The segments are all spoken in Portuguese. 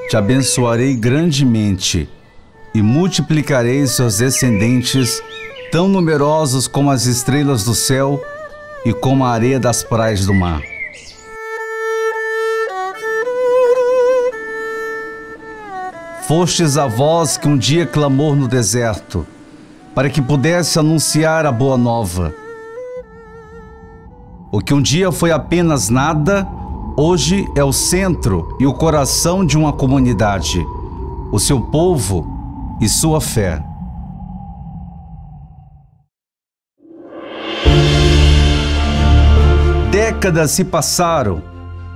te abençoarei grandemente e multiplicarei seus descendentes, tão numerosos como as estrelas do céu e como a areia das praias do mar. Fostes a voz que um dia clamou no deserto, para que pudesse anunciar a boa nova. O que um dia foi apenas nada, hoje é o centro e o coração de uma comunidade, o seu povo e sua fé. Décadas se passaram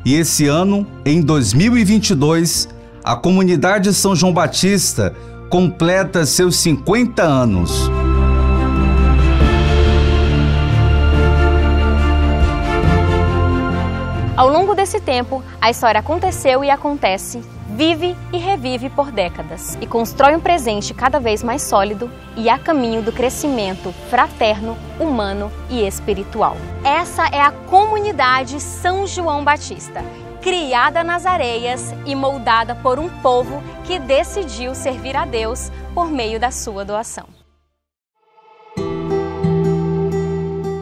e esse ano, em 2022, a comunidade São João Batista completa seus 50 anos. Ao longo desse tempo, a história aconteceu e acontece, vive e revive por décadas e constrói um presente cada vez mais sólido e a caminho do crescimento fraterno, humano e espiritual. Essa é a comunidade São João Batista, criada nas areias e moldada por um povo que decidiu servir a Deus por meio da sua doação.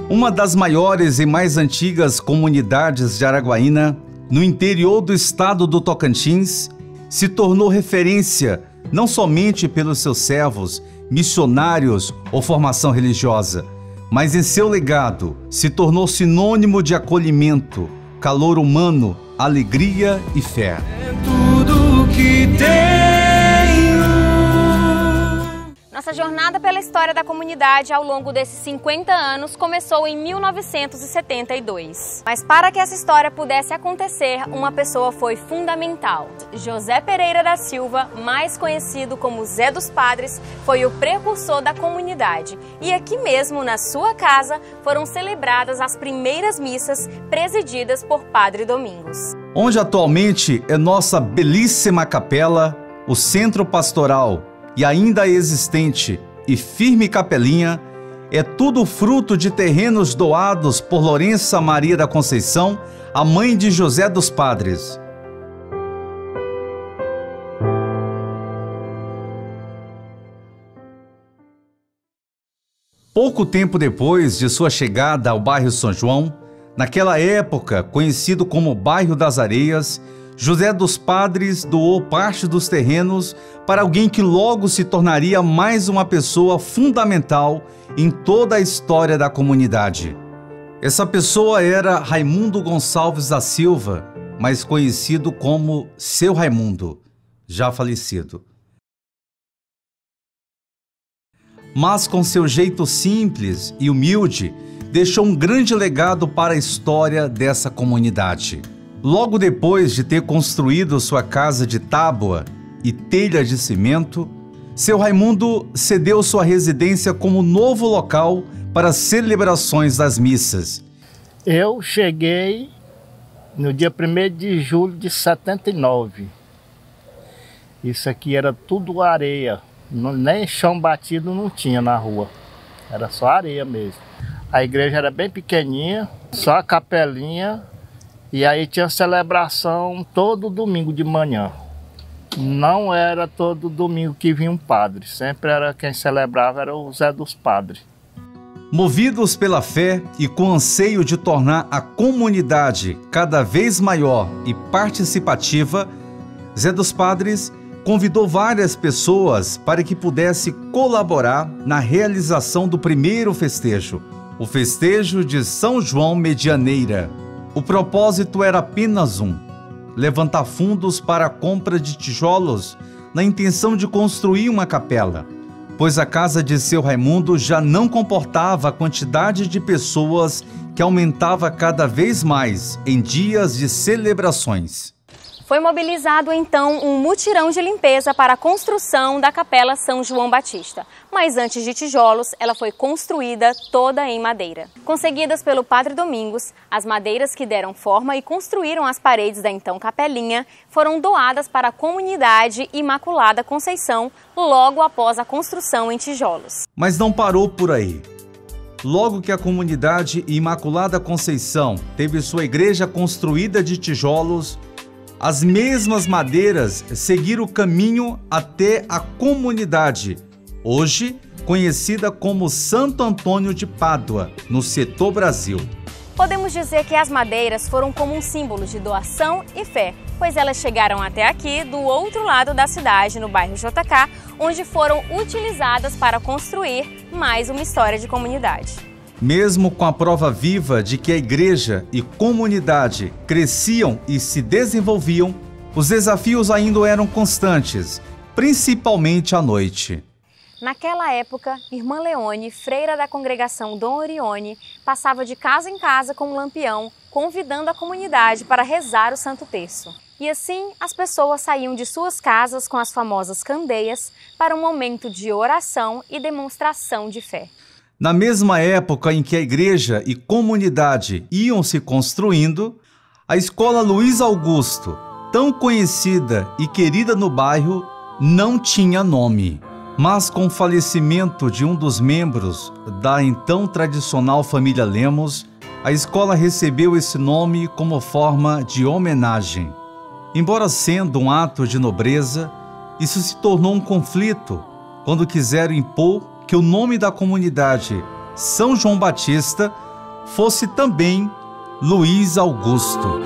Uma das maiores e mais antigas comunidades de Araguaína, no interior do estado do Tocantins, se tornou referência não somente pelos seus servos, missionários ou formação religiosa, mas em seu legado se tornou sinônimo de acolhimento, calor humano, alegria e fé. É tudo que tenho. Nossa jornada pela história da comunidade ao longo desses 50 anos começou em 1972. Mas para que essa história pudesse acontecer, uma pessoa foi fundamental. José Pereira da Silva, mais conhecido como Zé dos Padres, foi o precursor da comunidade. E aqui mesmo, na sua casa, foram celebradas as primeiras missas presididas por Padre Domingos. Onde atualmente é nossa belíssima capela, o centro pastoral e ainda existente e firme capelinha, é tudo fruto de terrenos doados por Lourença Maria da Conceição, a mãe de José dos Padres. Pouco tempo depois de sua chegada ao bairro São João, naquela época conhecido como Bairro das Areias, José dos Padres doou parte dos terrenos para alguém que logo se tornaria mais uma pessoa fundamental em toda a história da comunidade. Essa pessoa era Raimundo Gonçalves da Silva, mais conhecido como Seu Raimundo, já falecido. Mas com seu jeito simples e humilde, deixou um grande legado para a história dessa comunidade. Logo depois de ter construído sua casa de tábua e telha de cimento, Seu Raimundo cedeu sua residência como novo local para as celebrações das missas. Eu cheguei no dia 1º de julho de 79. Isso aqui era tudo areia, nem chão batido não tinha na rua, era só areia mesmo. A igreja era bem pequenininha, só a capelinha. E aí tinha celebração todo domingo de manhã. Não era todo domingo que vinha um padre. Sempre era quem celebrava, era o Zé dos Padres. Movidos pela fé e com anseio de tornar a comunidade cada vez maior e participativa, Zé dos Padres convidou várias pessoas para que pudesse colaborar na realização do primeiro festejo, o festejo de São João Medianeira. O propósito era apenas um: levantar fundos para a compra de tijolos na intenção de construir uma capela, pois a casa de Seu Raimundo já não comportava a quantidade de pessoas que aumentava cada vez mais em dias de celebrações. Foi mobilizado então um mutirão de limpeza para a construção da Capela São João Batista. Mas antes de tijolos, ela foi construída toda em madeira. Conseguidas pelo Padre Domingos, as madeiras que deram forma e construíram as paredes da então capelinha foram doadas para a comunidade Imaculada Conceição logo após a construção em tijolos. Mas não parou por aí. Logo que a comunidade Imaculada Conceição teve sua igreja construída de tijolos, As mesmas madeiras seguiram o caminho até a comunidade, hoje conhecida como Santo Antônio de Pádua, no setor Brasil. Podemos dizer que as madeiras foram como um símbolo de doação e fé, pois elas chegaram até aqui do outro lado da cidade, no bairro JK, onde foram utilizadas para construir mais uma história de comunidade. Mesmo com a prova viva de que a igreja e comunidade cresciam e se desenvolviam, os desafios ainda eram constantes, principalmente à noite. Naquela época, Irmã Leone, freira da congregação Dom Orione, passava de casa em casa com um lampião, convidando a comunidade para rezar o Santo Terço. E assim, as pessoas saíam de suas casas com as famosas candeias para um momento de oração e demonstração de fé. Na mesma época em que a igreja e comunidade iam se construindo, a escola Luiz Augusto, tão conhecida e querida no bairro, não tinha nome. Mas com o falecimento de um dos membros da então tradicional família Lemos, a escola recebeu esse nome como forma de homenagem. Embora sendo um ato de nobreza, isso se tornou um conflito quando quiseram impor que o nome da comunidade São João Batista fosse também Luiz Augusto.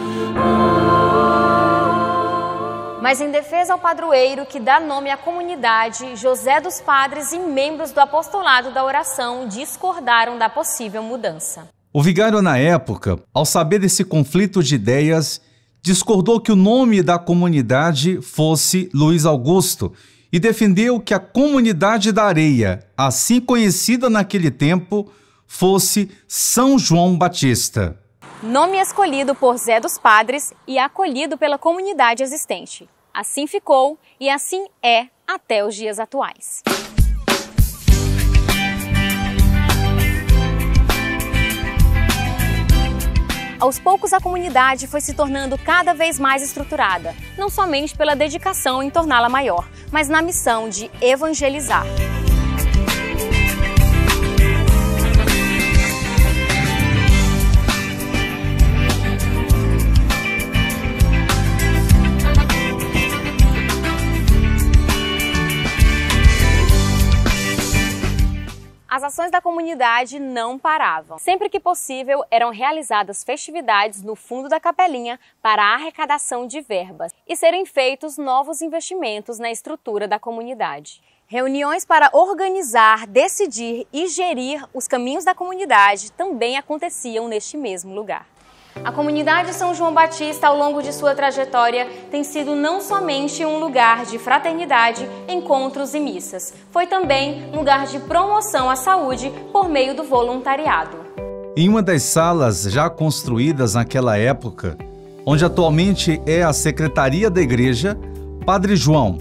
Mas em defesa ao padroeiro que dá nome à comunidade, José dos Padres e membros do apostolado da oração discordaram da possível mudança. O vigário na época, ao saber desse conflito de ideias, discordou que o nome da comunidade fosse Luiz Augusto e defendeu que a comunidade da Areia, assim conhecida naquele tempo, fosse São João Batista. Nome escolhido por Zé dos Padres e acolhido pela comunidade existente. Assim ficou e assim é até os dias atuais. Aos poucos, a comunidade foi se tornando cada vez mais estruturada, não somente pela dedicação em torná-la maior, mas na missão de evangelizar. As ações da comunidade não paravam. Sempre que possível, eram realizadas festividades no fundo da capelinha para a arrecadação de verbas e serem feitos novos investimentos na estrutura da comunidade. Reuniões para organizar, decidir e gerir os caminhos da comunidade também aconteciam neste mesmo lugar. A comunidade São João Batista, ao longo de sua trajetória, tem sido não somente um lugar de fraternidade, encontros e missas, foi também lugar de promoção à saúde por meio do voluntariado. Em uma das salas já construídas naquela época, onde atualmente é a secretaria da igreja, Padre João,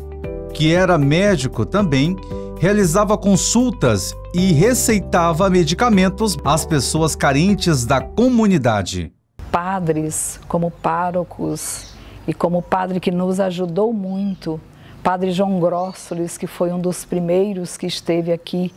que era médico também, realizava consultas e receitava medicamentos às pessoas carentes da comunidade. Padres, como párocos e como padre que nos ajudou muito, Padre João Grossolis, que foi um dos primeiros que esteve aqui,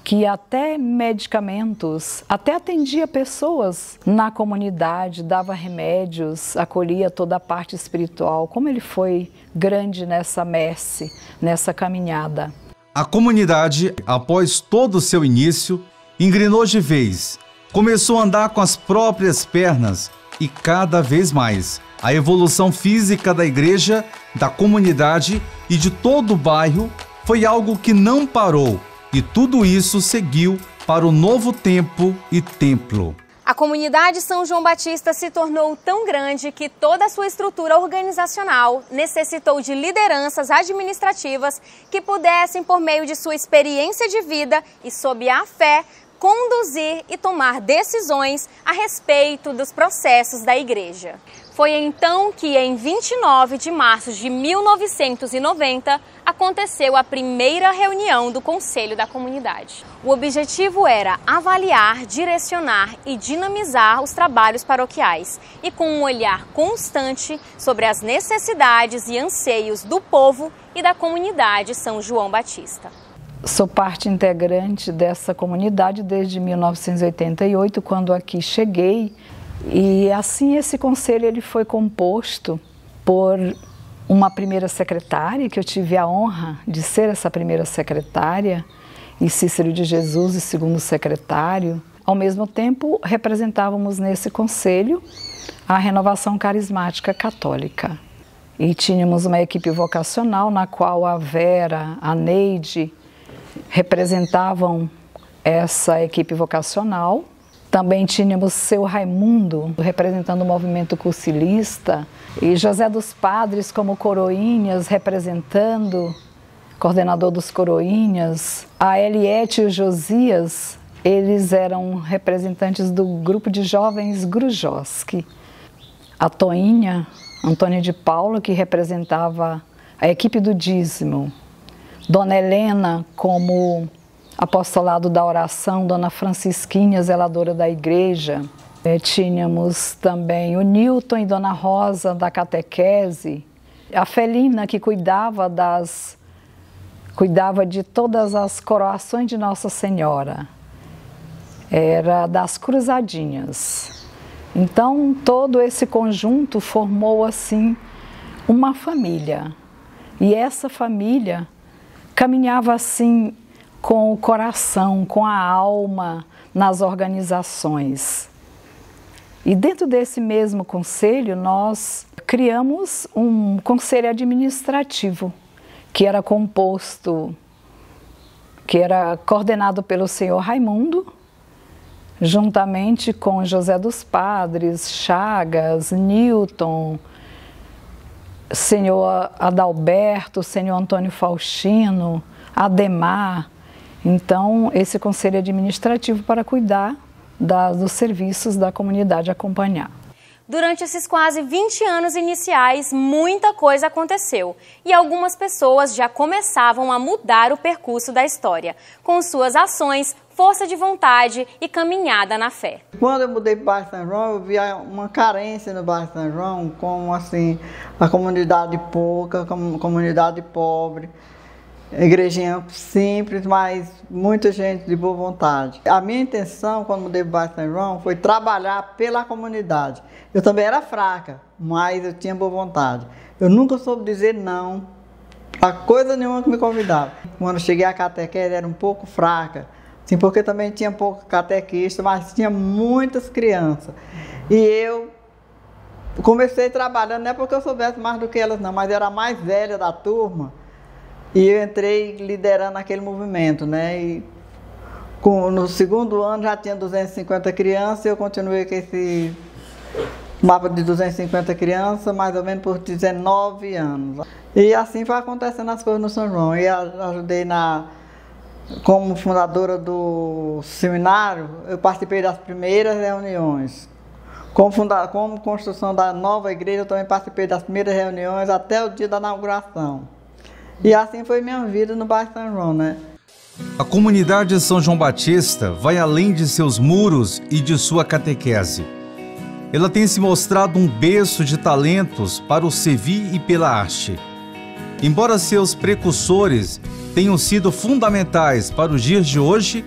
que até medicamentos, até atendia pessoas na comunidade, dava remédios, acolhia toda a parte espiritual. Como ele foi grande nessa messe, nessa caminhada. A comunidade, após todo o seu início, engrenou de vez. Começou a andar com as próprias pernas e cada vez mais. A evolução física da igreja, da comunidade e de todo o bairro foi algo que não parou e tudo isso seguiu para o novo tempo e templo. A comunidade São João Batista se tornou tão grande que toda a sua estrutura organizacional necessitou de lideranças administrativas que pudessem, por meio de sua experiência de vida e sob a fé, conduzir e tomar decisões a respeito dos processos da igreja. Foi então que, em 29 de março de 1990, aconteceu a primeira reunião do Conselho da Comunidade. O objetivo era avaliar, direcionar e dinamizar os trabalhos paroquiais e com um olhar constante sobre as necessidades e anseios do povo e da comunidade São João Batista. Sou parte integrante dessa comunidade desde 1988, quando aqui cheguei. E assim esse conselho ele foi composto por uma primeira secretária, que eu tive a honra de ser essa primeira secretária, e Cícero de Jesus, o segundo secretário. Ao mesmo tempo, representávamos nesse conselho a Renovação Carismática Católica. E tínhamos uma equipe vocacional na qual a Vera, a Neide, representavam essa equipe vocacional. Também tínhamos seu Raimundo, representando o movimento cursilista, e José dos Padres como coroinhas, representando, coordenador dos coroinhas. A Eliette e o Josias, eles eram representantes do grupo de jovens Grujoski. A Toinha, Antônia de Paula, que representava a equipe do dízimo. Dona Helena como apostolado da oração, Dona Francisquinha, zeladora da igreja. Tínhamos também o Newton e Dona Rosa da catequese. A Felina, que cuidava de todas as coroações de Nossa Senhora. Era das cruzadinhas. Então, todo esse conjunto formou, assim, uma família. E essa família caminhava, assim, com o coração, com a alma nas organizações. E dentro desse mesmo conselho, nós criamos um conselho administrativo, que era coordenado pelo senhor Raimundo, juntamente com José dos Padres, Chagas, Newton, senhor Adalberto, senhor Antônio Faustino, Ademar. Então, esse conselho administrativo para cuidar dos serviços da comunidade, acompanhar. Durante esses quase 20 anos iniciais, muita coisa aconteceu e algumas pessoas já começavam a mudar o percurso da história, com suas ações, força de vontade e caminhada na fé. Quando eu mudei para o bairro São João, eu via uma carência no bairro São João, como assim, a comunidade pouca, comunidade pobre, igrejinha simples, mas muita gente de boa vontade. A minha intenção, quando mudei para o bairro São João, foi trabalhar pela comunidade. Eu também era fraca, mas eu tinha boa vontade. Eu nunca soube dizer não a coisa nenhuma que me convidava. Quando eu cheguei à catequese, era um pouco fraca, assim, porque também tinha pouco catequista, mas tinha muitas crianças. E eu comecei trabalhando, não é porque eu soubesse mais do que elas não, mas eu era a mais velha da turma. E eu entrei liderando aquele movimento, né? E no segundo ano já tinha 250 crianças e eu continuei com esse mapa de 250 crianças, mais ou menos por 19 anos. E assim foi acontecendo as coisas no São João. E ajudei como fundadora do seminário, eu participei das primeiras reuniões. Como construção da nova igreja, eu também participei das primeiras reuniões até o dia da inauguração. E assim foi minha vida no bairro São João, né? A comunidade São João Batista vai além de seus muros e de sua catequese. Ela tem se mostrado um berço de talentos para o servir e pela arte. Embora seus precursores tenham sido fundamentais para os dias de hoje,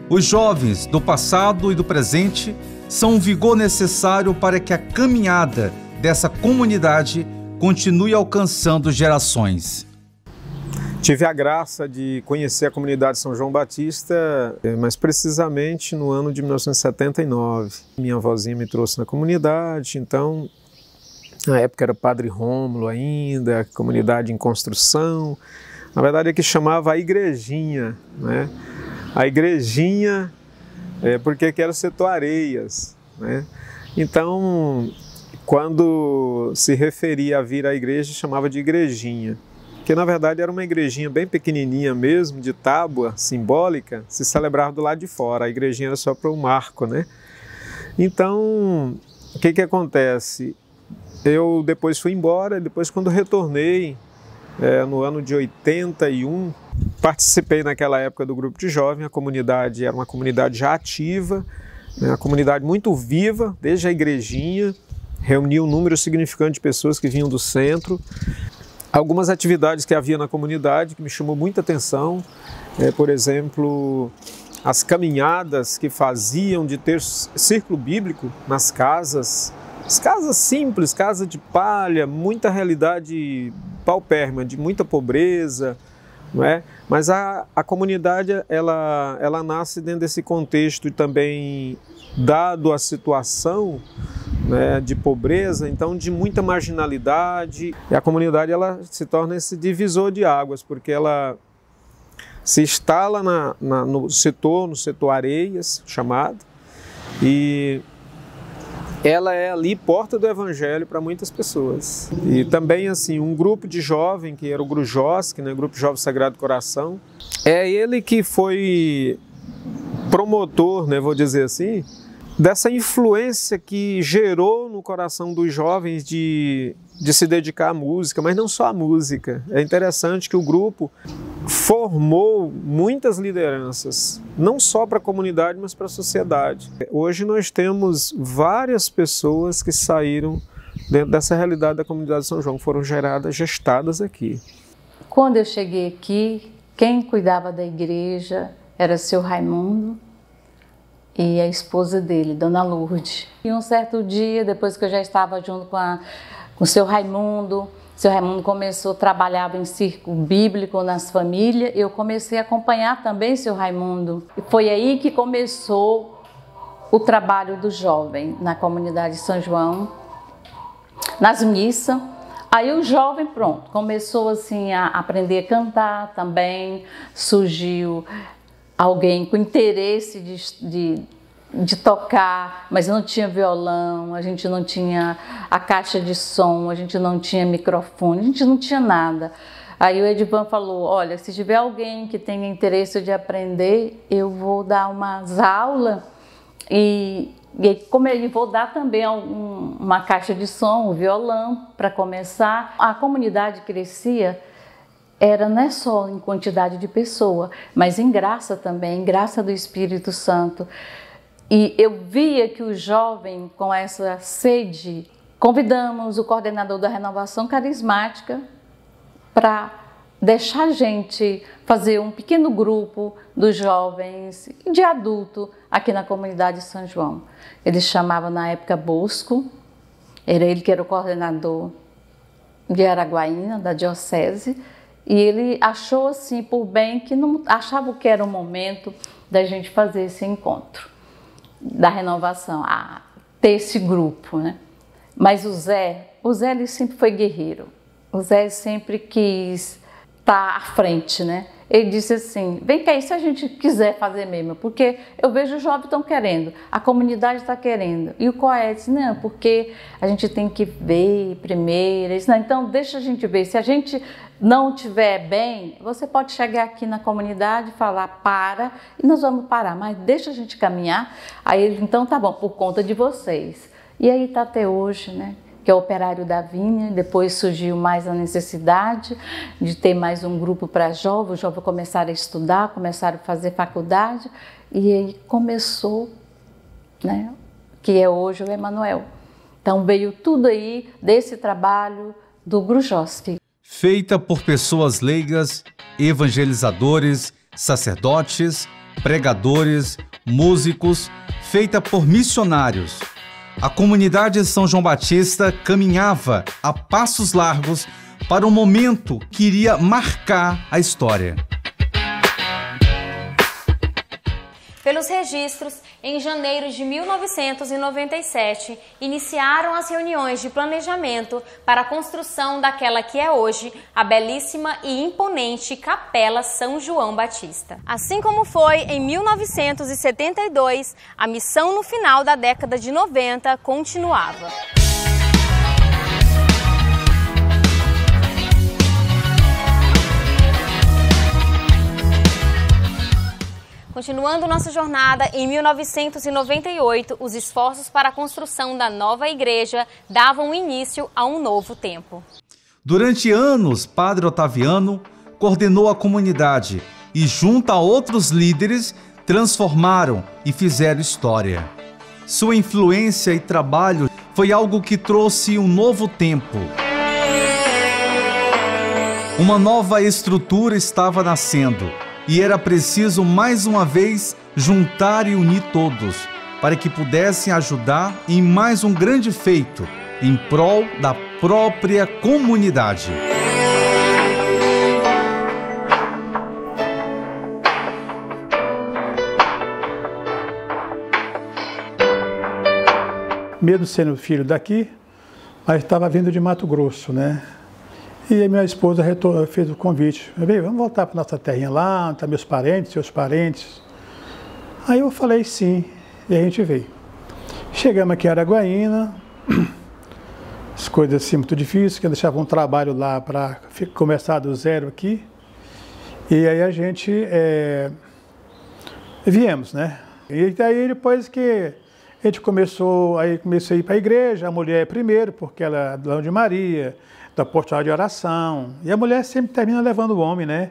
os jovens do passado e do presente são um vigor necessário para que a caminhada dessa comunidade continue alcançando gerações. Tive a graça de conhecer a comunidade São João Batista, mais precisamente no ano de 1979. Minha avózinha me trouxe na comunidade, então, na época era Padre Rômulo ainda, comunidade em construção. Na verdade é que chamava a igrejinha, né? A igrejinha, porque era o setor Areias, né? Então, quando se referia a vir à igreja, chamava de igrejinha. Que na verdade era uma igrejinha bem pequenininha mesmo, de tábua simbólica, se celebrava do lado de fora, a igrejinha era só para o marco, né? Então, o que acontece? Eu depois fui embora, depois quando retornei, no ano de 81, participei naquela época do grupo de jovens, a comunidade era uma comunidade já ativa, né? Uma comunidade muito viva, desde a igrejinha, reunia um número significante de pessoas que vinham do centro. Algumas atividades que havia na comunidade que me chamou muita atenção, por exemplo, as caminhadas que faziam de ter círculo bíblico nas casas, As casas simples, casa de palha, muita realidade paupérrima, de muita pobreza, não é? Mas a comunidade, ela nasce dentro desse contexto e também, dado a situação, né, de pobreza, então de muita marginalidade. E a comunidade, ela se torna esse divisor de águas, porque ela se instala no setor Areias, chamado, e ela é ali porta do evangelho para muitas pessoas. E também assim, um grupo de jovem, que era o GRUJOSC, né, Grupo Jovem Sagrado Coração, é ele que foi promotor, né, vou dizer assim, dessa influência que gerou no coração dos jovens de se dedicar à música, mas não só à música. É interessante que o grupo formou muitas lideranças, não só para a comunidade, mas para a sociedade. Hoje nós temos várias pessoas que saíram dentro dessa realidade da comunidade de São João, foram gestadas aqui. Quando eu cheguei aqui, quem cuidava da igreja era seu Raimundo e a esposa dele, Dona Lourdes. E um certo dia, depois que eu já estava junto com o seu Raimundo começou a trabalhar em círculo bíblico nas famílias, eu comecei a acompanhar também seu Raimundo. E foi aí que começou o trabalho do jovem na comunidade de São João, nas missas. Aí o jovem, pronto, começou assim a aprender a cantar também, surgiu alguém com interesse de tocar, mas não tinha violão, a gente não tinha a caixa de som, a gente não tinha microfone, a gente não tinha nada. Aí o Edivan falou, olha, se tiver alguém que tenha interesse de aprender, eu vou dar umas aulas e como ele vou dar também uma caixa de som, um violão para começar. A comunidade crescia, não é só em quantidade de pessoa, mas em graça também, em graça do Espírito Santo. E eu via que o jovem, com essa sede, convidamos o coordenador da Renovação Carismática para deixar a gente fazer um pequeno grupo dos jovens e de adulto aqui na comunidade de São João. Ele chamava na época Bosco, era ele que era o coordenador de Araguaína, da diocese, e ele achou assim por bem que não achava que era o momento da gente fazer esse encontro da renovação, ter esse grupo, né? Mas o Zé ele sempre foi guerreiro. O Zé sempre quis estar à frente, né? Ele disse assim, vem cá, e se a gente quiser fazer mesmo? Porque eu vejo os jovens estão querendo, a comunidade está querendo. E o Coé disse, não, porque a gente tem que ver primeiro. Ele disse, não, então deixa a gente ver. Se a gente não estiver bem, você pode chegar aqui na comunidade e falar, para, e nós vamos parar, mas deixa a gente caminhar. Aí ele, então tá bom, por conta de vocês. E aí está até hoje, né? Que é o Operário da Vinha. Depois surgiu mais a necessidade de ter mais um grupo para jovens. Os jovens começaram a estudar, começaram a fazer faculdade, e aí começou, né, que é hoje o Emanuel. Então veio tudo aí desse trabalho do GRUJOSC. Feita por pessoas leigas, evangelizadores, sacerdotes, pregadores, músicos, feita por missionários. A comunidade de São João Batista caminhava a passos largos para um momento que iria marcar a história. Pelos registros, em janeiro de 1997, iniciaram as reuniões de planejamento para a construção daquela que é hoje a belíssima e imponente Capela São João Batista. Assim como foi em 1972, a missão no final da década de 90 continuava. Continuando nossa jornada, em 1998, os esforços para a construção da nova igreja davam início a um novo tempo. Durante anos, Padre Otaviano coordenou a comunidade e, junto a outros líderes, transformaram e fizeram história. Sua influência e trabalho foi algo que trouxe um novo tempo. Uma nova estrutura estava nascendo. E era preciso, mais uma vez, juntar e unir todos. para que pudessem ajudar em mais um grande feito em prol da própria comunidade. Mesmo sendo filho daqui, mas estava vindo de Mato Grosso, né? E a minha esposa fez o convite. Veio, vamos voltar para nossa terrinha lá, onde estão meus parentes, seus parentes. Aí eu falei sim, e a gente veio. Chegamos aqui em Araguaína, as coisas assim muito difíceis, que eu deixava um trabalho lá para começar do zero aqui. E aí a gente viemos, né? E aí depois que a gente começou, aí comecei a ir para a igreja, a mulher primeiro, porque ela é do Leão de Maria, da Portal de Oração. E a mulher sempre termina levando o homem, né,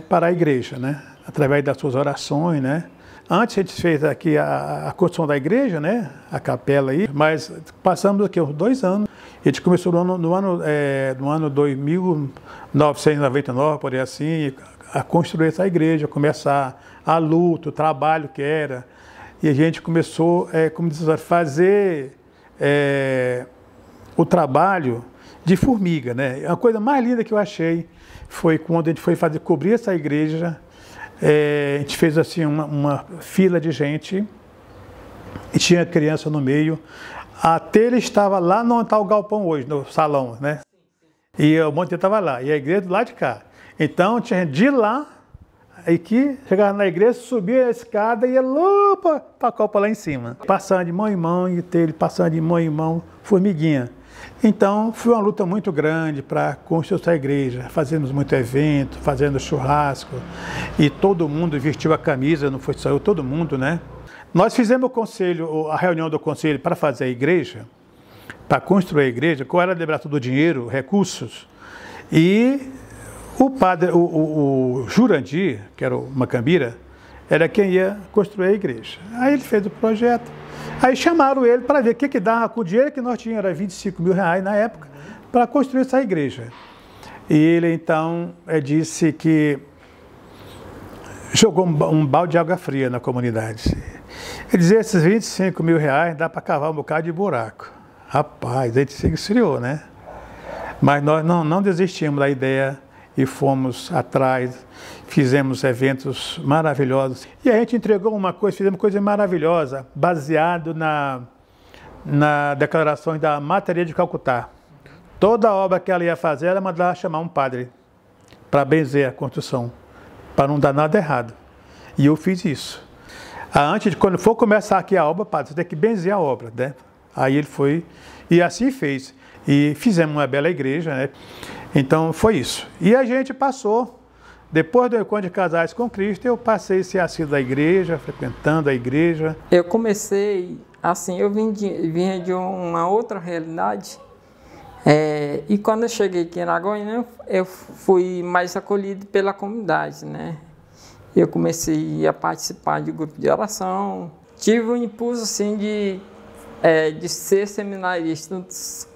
para a igreja, né, através das suas orações, né. Antes a gente fez aqui a construção da igreja, né, a capela aí, mas passamos aqui uns 2 anos. A gente começou no ano 2999, por aí assim, a construir essa igreja, começar a luta, o trabalho que era. E a gente começou, como diz, a fazer o trabalho de formiga, né? A coisa mais linda que eu achei foi quando a gente foi cobrir essa igreja. A gente fez assim uma fila de gente e tinha criança no meio. Até ele estava lá no onde está o galpão hoje, no salão, né? E o monte estava lá, e a igreja do lado de cá. Então tinha gente de lá, aí que chegava na igreja, subia a escada e ia para a copa lá em cima. Passando de mão em mão, e ele passando de mão em mão, formiguinha. Então, foi uma luta muito grande para construir essa igreja. Fazemos muito evento, fazendo churrasco, e todo mundo vestiu a camisa, não foi só eu, todo mundo, né? Nós fizemos o conselho, a reunião do conselho para fazer a igreja, para construir a igreja, qual era a liberação do dinheiro, recursos, e o padre, o Jurandir, que era o Macambira, era quem ia construir a igreja. Aí ele fez o projeto. Aí chamaram ele para ver o que dava com o dinheiro que nós tínhamos, era 25 mil reais na época, para construir essa igreja. E ele então disse que jogou um balde de água fria na comunidade. Ele dizia, esses 25 mil reais dá para cavar um bocado de buraco. Rapaz, a gente se esfriou, né? Mas nós não desistimos da ideia e fomos atrás, fizemos eventos maravilhosos. E a gente entregou uma coisa, fizemos coisa maravilhosa, baseado na declarações da Maria de Calcutá. Toda obra que ela ia fazer, ela mandava chamar um padre para benzer a construção, para não dar nada errado. E eu fiz isso. Antes de, quando for começar aqui a obra, padre, você tem que benzer a obra, né? Aí ele foi, e assim fez. E fizemos uma bela igreja, né? Então foi isso. E a gente passou, depois do encontro de casais com Cristo, eu passei a ser assíduo da igreja, frequentando a igreja. Eu comecei, assim, eu vinha de uma outra realidade. E quando eu cheguei aqui em Araguaína, eu fui mais acolhido pela comunidade, né? Eu comecei a participar de grupo de oração. Tive um impulso, assim, de ser seminarista.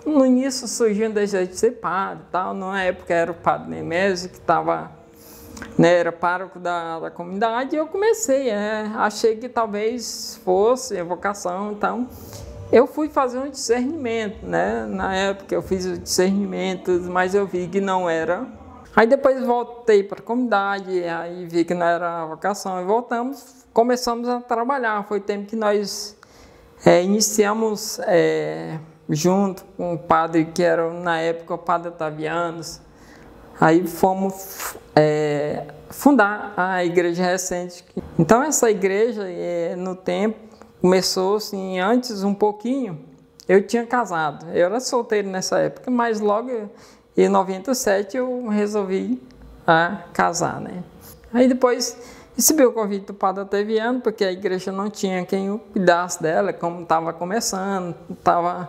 No início surgiu um desejo de ser padre e tal. Na época era o padre Nemésio que estava, né, era pároco da comunidade, e eu comecei, achei que talvez fosse a vocação, então eu fui fazer um discernimento, né? Na época eu fiz o discernimento, mas eu vi que não era. Aí depois voltei para a comunidade, aí vi que não era a vocação, e começamos a trabalhar. Foi o tempo que nós iniciamos junto com o padre que era na época o padre Otavianos. Aí fomos fundar a igreja recente. Então essa igreja, no tempo, começou assim, antes um pouquinho, eu tinha casado. Eu era solteiro nessa época, mas logo em 97 eu resolvi casar, né? Aí depois recebi o convite do padre Otaviano, porque a igreja não tinha quem cuidasse dela, como estava começando, estava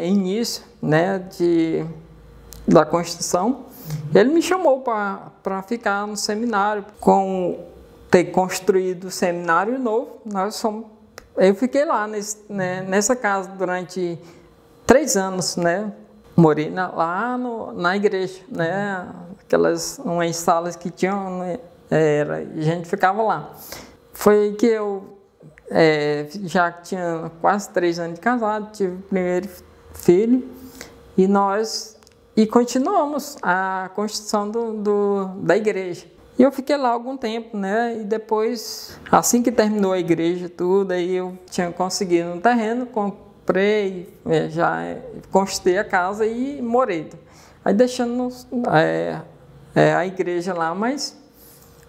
início, né, da construção. Ele me chamou para ficar no seminário, com ter construído o seminário novo. Eu fiquei lá nessa casa durante 3 anos, né? Morei lá na igreja, né? Umas salas que tinham, né? A gente ficava lá. Foi que eu Já tinha quase 3 anos de casado, tive o primeiro filho e continuamos a construção da igreja. E eu fiquei lá algum tempo, né? E depois, assim que terminou a igreja, tudo, aí eu tinha conseguido um terreno, comprei, já construí a casa e morei. Aí deixando a igreja lá, mas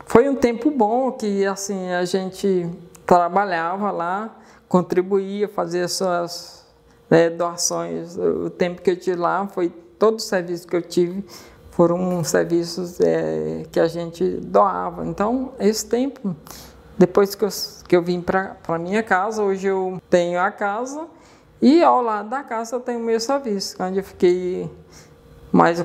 foi um tempo bom que assim a gente trabalhava lá, contribuía, fazia suas doações. O tempo que eu tive lá foi todo o serviço que eu tive. Foram serviços que a gente doava. Então, esse tempo, depois que eu vim para a minha casa, hoje eu tenho a casa e ao lado da casa eu tenho o meu serviço, onde eu fiquei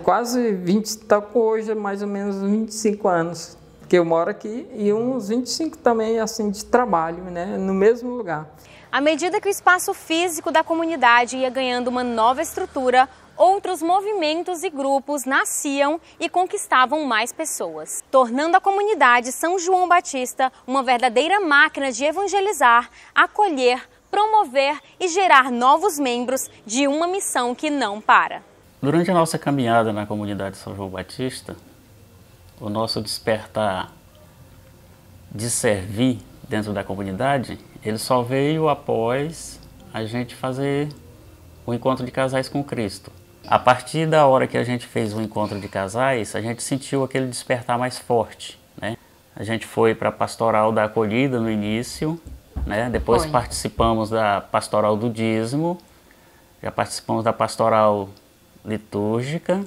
quase 20, hoje mais ou menos 25 anos que eu moro aqui e uns 25 também assim de trabalho, né, no mesmo lugar. À medida que o espaço físico da comunidade ia ganhando uma nova estrutura, outros movimentos e grupos nasciam e conquistavam mais pessoas, tornando a comunidade São João Batista uma verdadeira máquina de evangelizar, acolher, promover e gerar novos membros de uma missão que não para. Durante a nossa caminhada na comunidade São João Batista, o nosso despertar de servir dentro da comunidade, ele só veio após a gente fazer o encontro de casais com Cristo. A partir da hora que a gente fez o encontro de casais, a gente sentiu aquele despertar mais forte, né? A gente foi para a pastoral da acolhida no início, né? Depois participamos da pastoral do dízimo, já participamos da pastoral litúrgica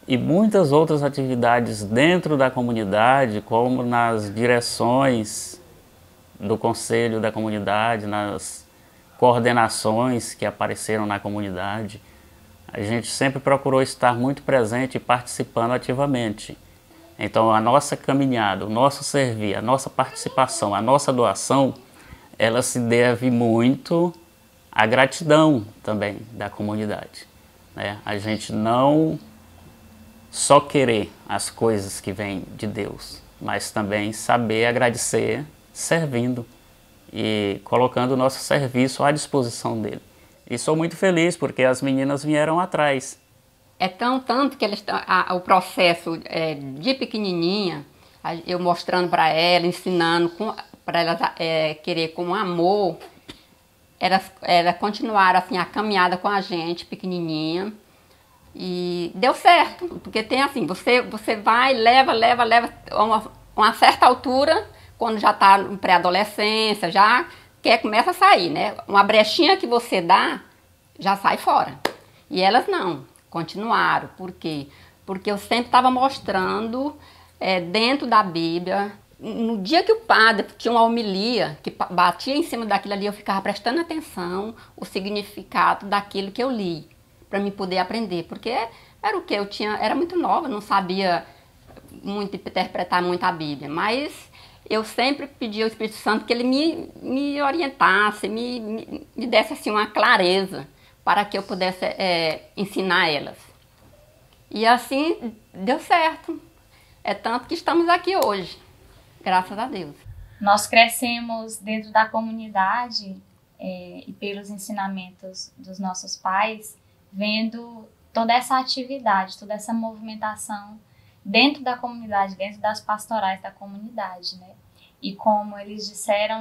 e muitas outras atividades dentro da comunidade, como nas direções do conselho da comunidade, nas coordenações que apareceram na comunidade. A gente sempre procurou estar muito presente e participando ativamente. Então a nossa caminhada, o nosso servir, a nossa participação, a nossa doação, ela se deve muito à gratidão também da comunidade, né? A gente não só querer as coisas que vêm de Deus, mas também saber agradecer servindo e colocando o nosso serviço à disposição dele. E sou muito feliz porque as meninas vieram atrás. É tanto que eles, o processo de pequenininha, eu mostrando para ela, ensinando para elas querer com amor, elas continuaram assim, a caminhada com a gente, pequenininha. E deu certo, porque tem assim, você vai, leva, uma certa altura, quando já está em pré-adolescência, já começa a sair, né? Uma brechinha que você dá, já sai fora. E elas não, continuaram. Por quê? Porque eu sempre estava mostrando dentro da Bíblia. No dia que o padre tinha uma homilia, que batia em cima daquilo ali, eu ficava prestando atenção o significado daquilo que eu li, para me poder aprender. Porque era o que eu tinha, era muito nova, não sabia muito interpretar muito a Bíblia, mas eu sempre pedi ao Espírito Santo que ele me orientasse, me desse assim, uma clareza para que eu pudesse ensinar elas. E assim deu certo. É tanto que estamos aqui hoje, graças a Deus. Nós crescemos dentro da comunidade e pelos ensinamentos dos nossos pais, vendo toda essa atividade, toda essa movimentação dentro da comunidade, dentro das pastorais da comunidade, né? E como eles disseram,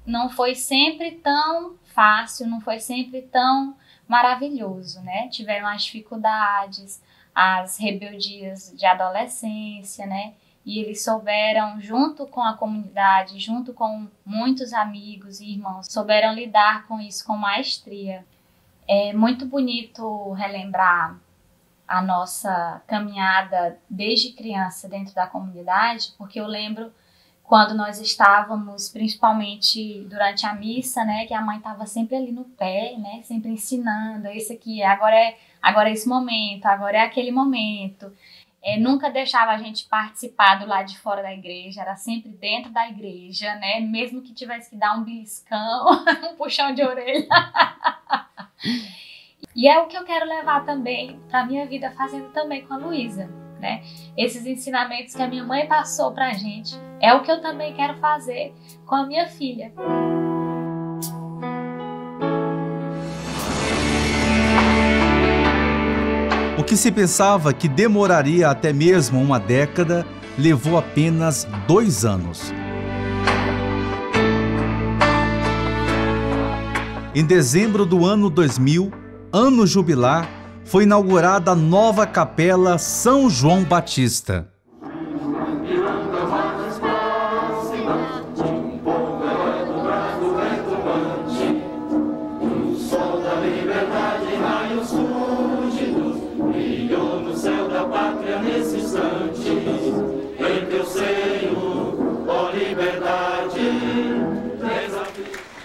não foi sempre tão fácil, não foi sempre tão maravilhoso, né? Tiveram as dificuldades, as rebeldias de adolescência, né? E eles souberam, junto com a comunidade, junto com muitos amigos e irmãos, souberam lidar com isso com maestria. É muito bonito relembrar a nossa caminhada desde criança dentro da comunidade, porque eu lembro quando nós estávamos, principalmente durante a missa, né, que a mãe estava sempre ali no pé, né, sempre ensinando, esse aqui, agora é esse momento, agora é aquele momento. Nunca deixava a gente participar do lado de fora da igreja, era sempre dentro da igreja, né, mesmo que tivesse que dar um beliscão, um puxão de orelha. E é o que eu quero levar também para a minha vida, fazendo também com a Luísa, né? Esses ensinamentos que a minha mãe passou para a gente, é o que eu também quero fazer com a minha filha. que se pensava que demoraria até mesmo uma década, levou apenas 2 anos. Em dezembro do ano 2000, ano jubilar, foi inaugurada a nova Capela São João Batista.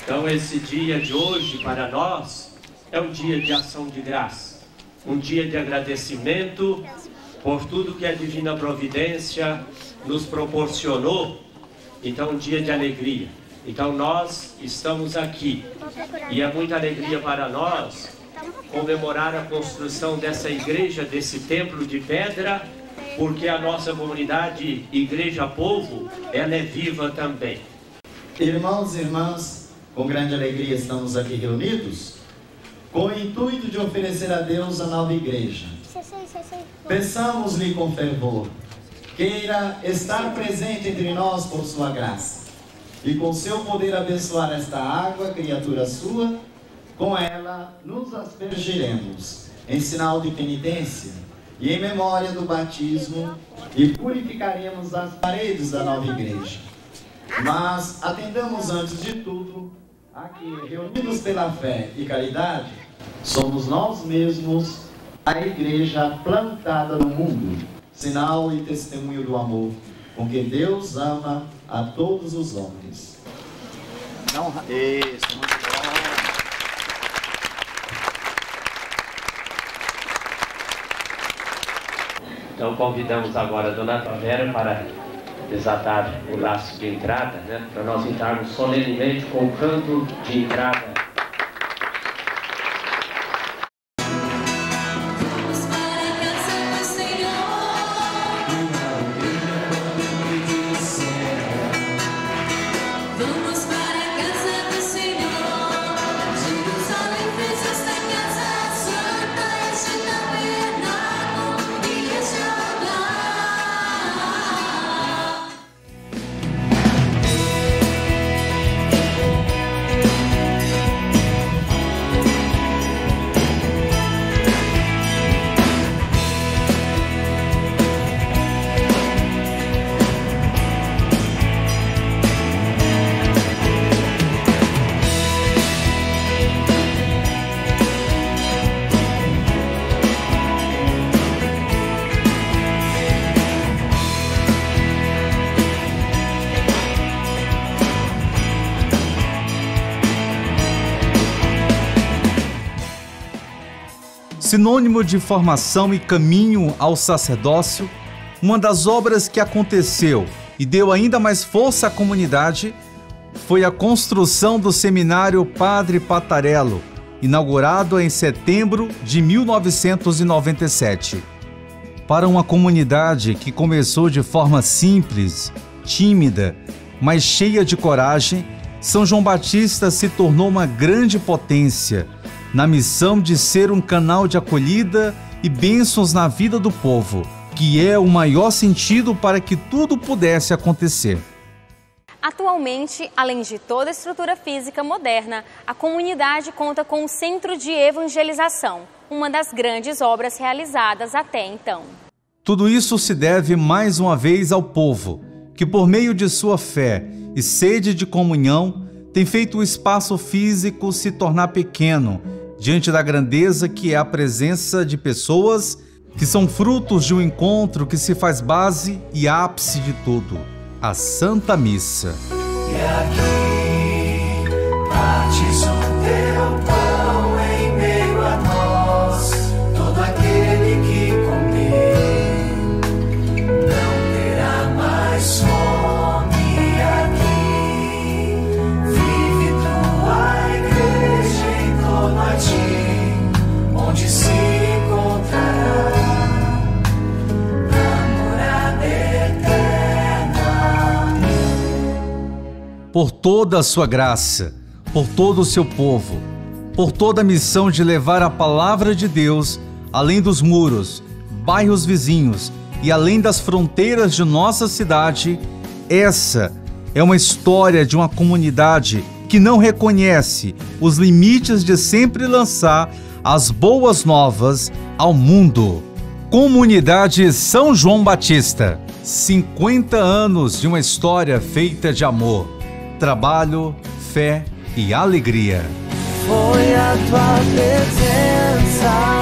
Então esse dia de hoje para nós é um dia de ação de graça, um dia de agradecimento por tudo que a Divina Providência nos proporcionou. Então um dia de alegria. Então nós estamos aqui e é muita alegria para nós comemorar a construção dessa igreja, desse templo de pedra, porque a nossa comunidade Igreja Povo, ela é viva também. Irmãos e irmãs, com grande alegria estamos aqui reunidos com o intuito de oferecer a Deus a nova igreja. Peçamos-lhe com fervor, queira estar presente entre nós por sua graça e com seu poder abençoar esta água, criatura sua, com ela nos aspergiremos em sinal de penitência e em memória do batismo e purificaremos as paredes da nova igreja. Mas atendamos antes de tudo a que, reunidos pela fé e caridade, somos nós mesmos a igreja plantada no mundo, sinal e testemunho do amor com que Deus ama a todos os homens. Isso, muito bom. Então convidamos agora a Dona Vera para desatar o laço de entrada, né? Para nós entrarmos solenemente com o canto de entrada. Sinônimo de formação e caminho ao sacerdócio, uma das obras que aconteceu e deu ainda mais força à comunidade foi a construção do Seminário Padre Patarello, inaugurado em setembro de 1997. Para uma comunidade que começou de forma simples, tímida, mas cheia de coragem, São João Batista se tornou uma grande potência na missão de ser um canal de acolhida e bênçãos na vida do povo, que é o maior sentido para que tudo pudesse acontecer. Atualmente, além de toda a estrutura física moderna, a comunidade conta com um centro de evangelização, uma das grandes obras realizadas até então. Tudo isso se deve mais uma vez ao povo, que por meio de sua fé e sede de comunhão, tem feito o espaço físico se tornar pequeno, diante da grandeza que é a presença de pessoas que são frutos de um encontro que se faz base e ápice de tudo, a Santa Missa. E aqui partes o teu pão em meio a nós, todo aquele que comer não terá mais fome aqui. Vive tua igreja em torno a ti, onde se encontrará a morada eterna. Por toda a sua graça, por todo o seu povo, por toda a missão de levar a palavra de Deus além dos muros, bairros vizinhos e além das fronteiras de nossa cidade, essa é uma história de uma comunidade que não reconhece os limites de sempre lançar as boas novas ao mundo. Comunidade São João Batista. 50 anos de uma história feita de amor, trabalho, fé e alegria. Foi a tua presença